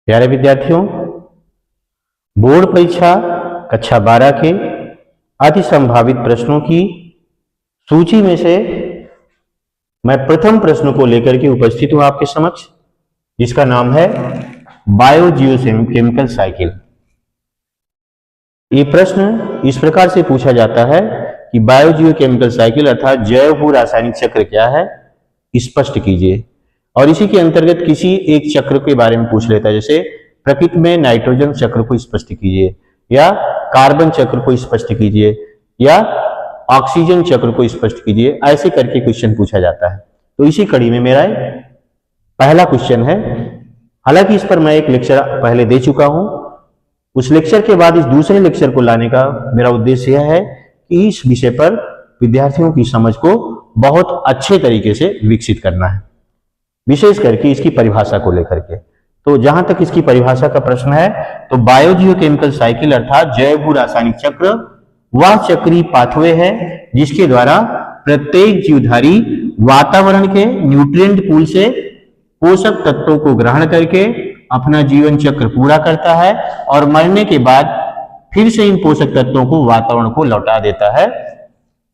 प्यारे विद्यार्थियों, बोर्ड परीक्षा कक्षा 12 के अति संभावित प्रश्नों की सूची में से मैं प्रथम प्रश्न को लेकर के उपस्थित हूं आपके समक्ष, जिसका नाम है बायोजियोकेमिकल साइकिल। ये प्रश्न इस प्रकार से पूछा जाता है कि बायोजियोकेमिकल साइकिल अर्थात जैव भू रासायनिक चक्र क्या है, स्पष्ट कीजिए। और इसी के अंतर्गत किसी एक चक्र के बारे में पूछ लेता है, जैसे प्रकृति में नाइट्रोजन चक्र को स्पष्ट कीजिए, या कार्बन चक्र को स्पष्ट कीजिए, या ऑक्सीजन चक्र को स्पष्ट कीजिए। ऐसे करके क्वेश्चन पूछा जाता है। तो इसी कड़ी में मेरा पहला क्वेश्चन है। हालांकि इस पर मैं एक लेक्चर पहले दे चुका हूं। उस लेक्चर के बाद इस दूसरे लेक्चर को लाने का मेरा उद्देश्य यह है कि इस विषय पर विद्यार्थियों की समझ को बहुत अच्छे तरीके से विकसित करना है, विशेष करके इसकी परिभाषा को लेकर के। तो जहां तक इसकी परिभाषा का प्रश्न है, तो बायोजियोकेमिकल साइकिल अर्थात जैव भू रासायनिक चक्र वह चक्रीय पाथवे है जिसके द्वारा प्रत्येक जीवधारी वातावरण के न्यूट्रिएंट पूल से पोषक तत्वों को ग्रहण करके अपना जीवन चक्र पूरा करता है और मरने के बाद फिर से इन पोषक तत्वों को वातावरण को लौटा देता है।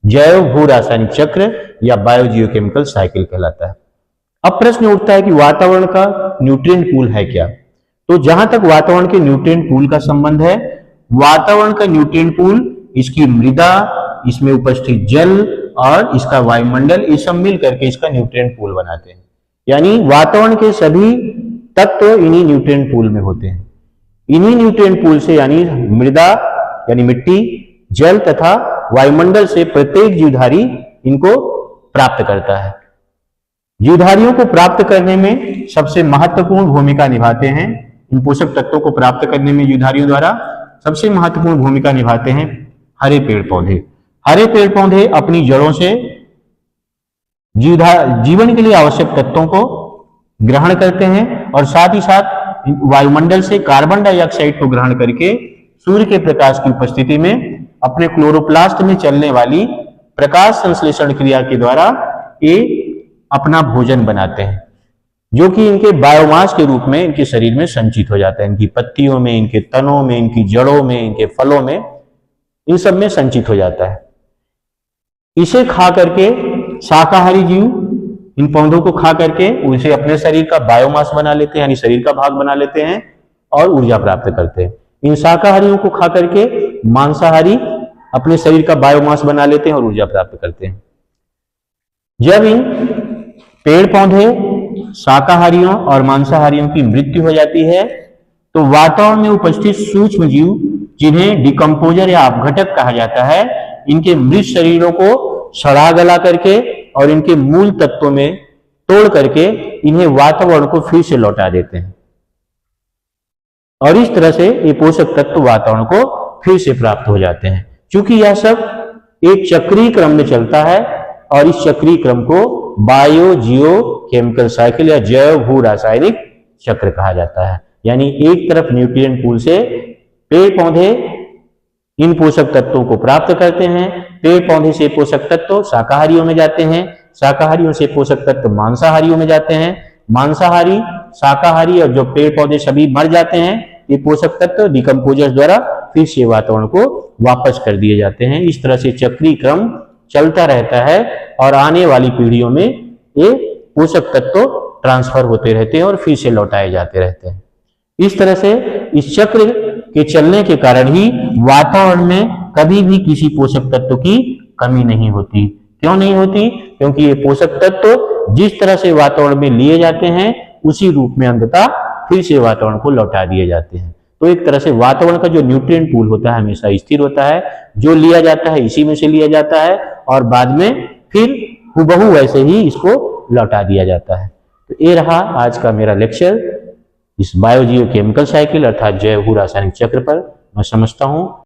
जैव भू रासायनिक चक्र या बायोजियोकेमिकल साइकिल कहलाता है। अब प्रश्न उठता है कि वातावरण का न्यूट्रिएंट पूल है क्या? तो जहां तक वातावरण के न्यूट्रिएंट पूल का संबंध है, वातावरण का न्यूट्रिएंट पूल इसकी मृदा, इसमें उपस्थित जल और इसका वायुमंडल, ये सब मिल करके इसका न्यूट्रिएंट पूल बनाते हैं। यानी वातावरण के सभी तत्व इन्हीं न्यूट्रिएंट पूल में होते हैं। इन्हीं न्यूट्रिएंट पूल से यानी मृदा यानी मिट्टी, जल तथा वायुमंडल से प्रत्येक जीवधारी इनको प्राप्त करता है। जीवधारियों को प्राप्त करने में सबसे महत्वपूर्ण भूमिका निभाते हैं, इन पोषक तत्वों को प्राप्त करने में जीवधारियों द्वारा सबसे महत्वपूर्ण भूमिका निभाते हैं हरे पेड़ पौधे। हरे पेड़ पौधे अपनी जड़ों से जीवन के लिए आवश्यक तत्वों को ग्रहण करते हैं और साथ ही साथ वायुमंडल से कार्बन डाइऑक्साइड को ग्रहण करके सूर्य के प्रकाश की उपस्थिति में अपने क्लोरोप्लास्ट में चलने वाली प्रकाश संश्लेषण क्रिया के द्वारा ये अपना भोजन बनाते हैं, जो कि इनके बायोमास के रूप में इनके शरीर में संचित हो जाता है। इनकी पत्तियों में, इनके तनों में, इनकी जड़ों में, इनके फलों में, इन सब में संचित हो जाता है। इसे खा करके शाकाहारी जीव इन पौधों को खा करके उसे अपने शरीर का बायोमास बना लेते हैं, यानी शरीर का भाग बना लेते हैं और ऊर्जा प्राप्त करते हैं। इन शाकाहारियों को खा करके मांसाहारी अपने शरीर का बायोमास बना लेते हैं और ऊर्जा प्राप्त करते हैं। जब इन पेड़ पौधे, शाकाहारियों और मांसाहारियों की मृत्यु हो जाती है, तो वातावरण में उपस्थित सूक्ष्म जीव, जिन्हें डिकम्पोजर या अपघटक कहा जाता है, इनके मृत शरीरों को सड़ा गला करके और इनके मूल तत्वों में तोड़ करके इन्हें वातावरण को फिर से लौटा देते हैं। और इस तरह से ये पोषक तत्व वातावरण को फिर से प्राप्त हो जाते हैं। क्योंकि यह सब एक चक्रीय क्रम में चलता है और इस चक्रीय क्रम को बायोजियोकेमिकल साइकिल या जैव भू रासायनिक चक्र कहा जाता है। यानी एक तरफ न्यूट्रिएंट पूल से पेड़ पौधे इन पोषक तत्वों को प्राप्त करते हैं, पेड़ पौधे से पोषक तत्व शाकाहारियों में जाते हैं, शाकाहारियों से पोषक तत्व मांसाहारियों में जाते हैं, मांसाहारी, शाकाहारी और जो पेड़ पौधे सभी मर जाते हैं, ये पोषक तत्व डिकम्पोजर्स द्वारा फिर से वातावरण को वापस कर दिए जाते हैं। इस तरह से चक्रीय क्रम चलता रहता है और आने वाली पीढ़ियों में ये पोषक तत्व ट्रांसफर होते रहते हैं और फिर से लौटाए जाते रहते हैं। इस तरह से इस चक्र के चलने के कारण ही वातावरण में कभी भी किसी पोषक तत्व की कमी नहीं होती। क्यों नहीं होती? क्योंकि ये पोषक तत्व जिस तरह से वातावरण में लिए जाते हैं उसी रूप में अंततः फिर से वातावरण को लौटा दिए जाते हैं। तो एक तरह से वातावरण का जो न्यूट्रिएंट पूल होता है हमेशा स्थिर होता है, जो लिया जाता है इसी में से लिया जाता है और बाद में फिर हुबहू वैसे ही इसको लौटा दिया जाता है। तो ये रहा आज का मेरा लेक्चर इस बायोजियोकेमिकल साइकिल अर्थात जैव भू रासायनिक चक्र पर। मैं समझता हूं